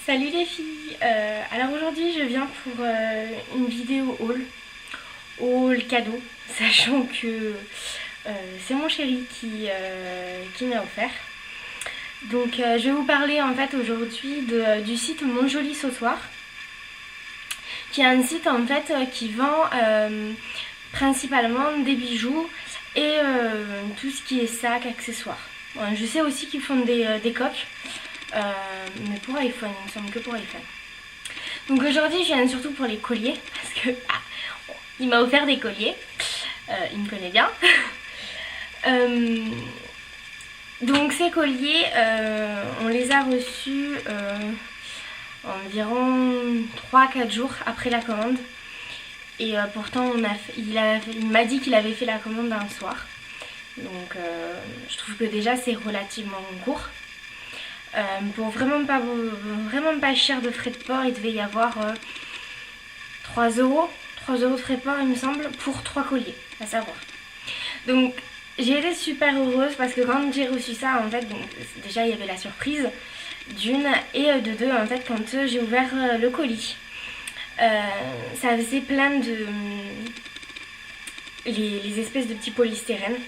Salut les filles, alors aujourd'hui je viens pour une vidéo haul cadeau, sachant que c'est mon chéri qui m'a offert. Donc je vais vous parler en fait aujourd'hui du site Mon Joli Sautoir, qui est un site en fait qui vend principalement des bijoux et tout ce qui est sac, accessoires. Bon, je sais aussi qu'ils font des coques. Mais pour iPhone, il me semble que pour iPhone. Donc aujourd'hui je viens surtout pour les colliers, parce que il m'a offert des colliers, il me connaît bien. Donc ces colliers, on les a reçus environ 3-4 jours après la commande. Et pourtant il m'a dit qu'il avait fait la commande un soir. Donc je trouve que déjà c'est relativement court. Pour vraiment pas cher de frais de port, il devait y avoir 3 euros de frais de port il me semble, pour 3 colliers, à savoir. Donc j'ai été super heureuse parce que quand j'ai reçu ça en fait, donc, déjà il y avait la surprise d'une, et de deux en fait quand j'ai ouvert le colis. Ça faisait plein de les espèces de petits polystyrènes.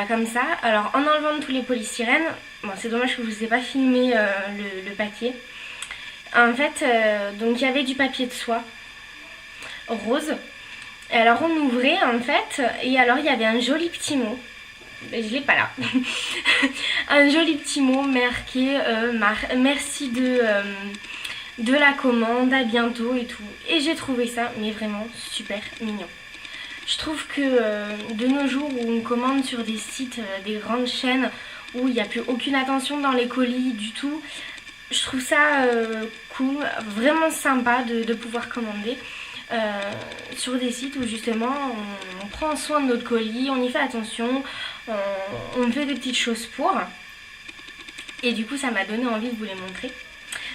Comme ça, alors en enlevant tous les polystyrènes, bon c'est dommage que je vous ai pas filmé le papier. En fait, donc il y avait du papier de soie rose. Et alors on ouvrait en fait, et alors il y avait un joli petit mot. Je l'ai pas là. Un joli petit mot marqué merci de la commande, à bientôt et tout. Et j'ai trouvé ça mais vraiment super mignon. Je trouve que de nos jours où on commande sur des sites, des grandes chaînes où il n'y a plus aucune attention dans les colis du tout, je trouve ça cool, vraiment sympa de pouvoir commander sur des sites où justement on prend soin de notre colis, on y fait attention, on fait des petites choses pour. Et du coup ça m'a donné envie de vous les montrer.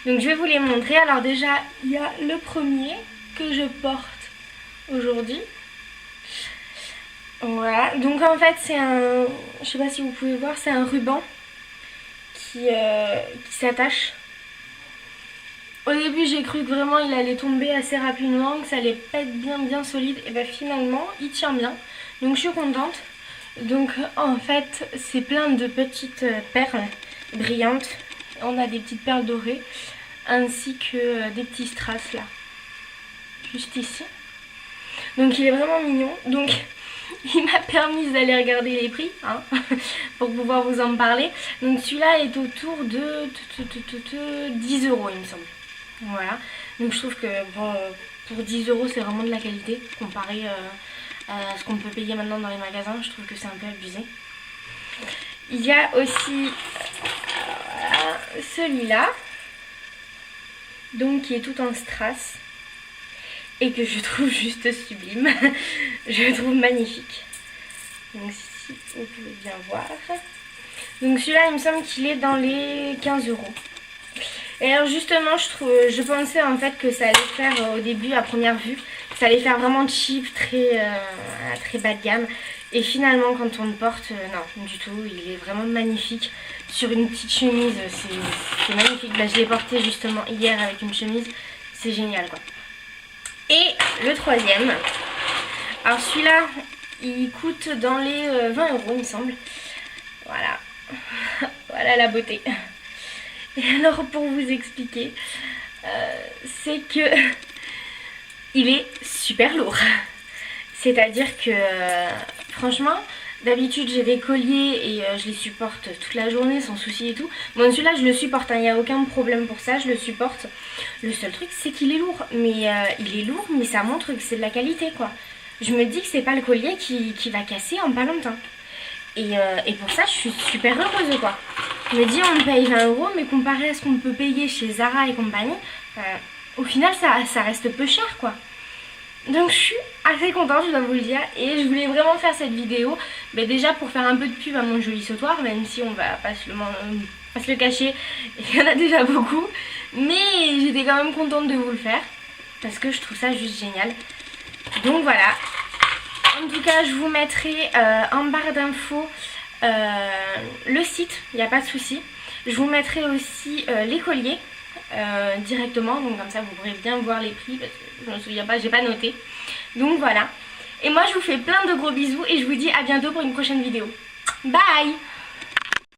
Donc je vais vous les montrer. Alors déjà il y a le premier que je porte aujourd'hui. Voilà, donc en fait c'est un, je sais pas si vous pouvez voir, c'est un ruban qui s'attache. Au début j'ai cru que vraiment il allait tomber assez rapidement, que ça allait pas être bien solide, et bien finalement il tient bien, donc je suis contente. Donc en fait c'est plein de petites perles brillantes, on a des petites perles dorées, ainsi que des petits strass là, juste ici. Donc il est vraiment mignon, donc il m'a permis d'aller regarder les prix hein, pour pouvoir vous en parler. Donc celui-là est autour de 10 euros il me semble. Voilà, donc je trouve que bon, pour 10 euros c'est vraiment de la qualité comparé à ce qu'on peut payer maintenant dans les magasins. Je trouve que c'est un peu abusé. Il y a aussi celui-là, donc qui est tout en strass et que je trouve juste sublime. Je le trouve magnifique. Donc si vous pouvez bien voir. Donc celui-là il me semble qu'il est dans les 15 euros. Et alors justement je pensais en fait que ça allait faire au début à première vue, ça allait faire vraiment cheap, très bas de gamme. Et finalement quand on le porte, non du tout, il est vraiment magnifique. Sur une petite chemise, c'est magnifique. Là je l'ai porté justement hier avec une chemise, c'est génial quoi. Et le troisième, alors celui-là il coûte dans les 20 euros il me semble. Voilà, voilà la beauté. Et alors pour vous expliquer, c'est que il est super lourd. C'est-à-dire que franchement, d'habitude j'ai des colliers et je les supporte toute la journée sans souci et tout. Bon celui-là je le supporte, il n'y a aucun problème pour ça, je le supporte. Le seul truc c'est qu'il est lourd, mais il est lourd mais ça montre que c'est de la qualité quoi. Je me dis que c'est pas le collier qui va casser en pas longtemps. Et pour ça je suis super heureuse quoi. Je me dis on paye 20 euros mais comparé à ce qu'on peut payer chez Zara et compagnie, au final ça reste peu cher quoi. Donc je suis assez contente, je dois vous le dire, et je voulais vraiment faire cette vidéo déjà pour faire un peu de pub à Mon Joli Sautoir, même si on va pas se le cacher, il y en a déjà beaucoup, mais j'étais quand même contente de vous le faire parce que je trouve ça juste génial. Donc voilà, en tout cas je vous mettrai en barre d'infos le site, il n'y a pas de souci. Je vous mettrai aussi les colliers directement. Donc comme ça vous pourrez bien voir les prix parce que je me souviens pas, j'ai pas noté. Donc voilà. Et moi je vous fais plein de gros bisous et je vous dis à bientôt pour une prochaine vidéo. Bye!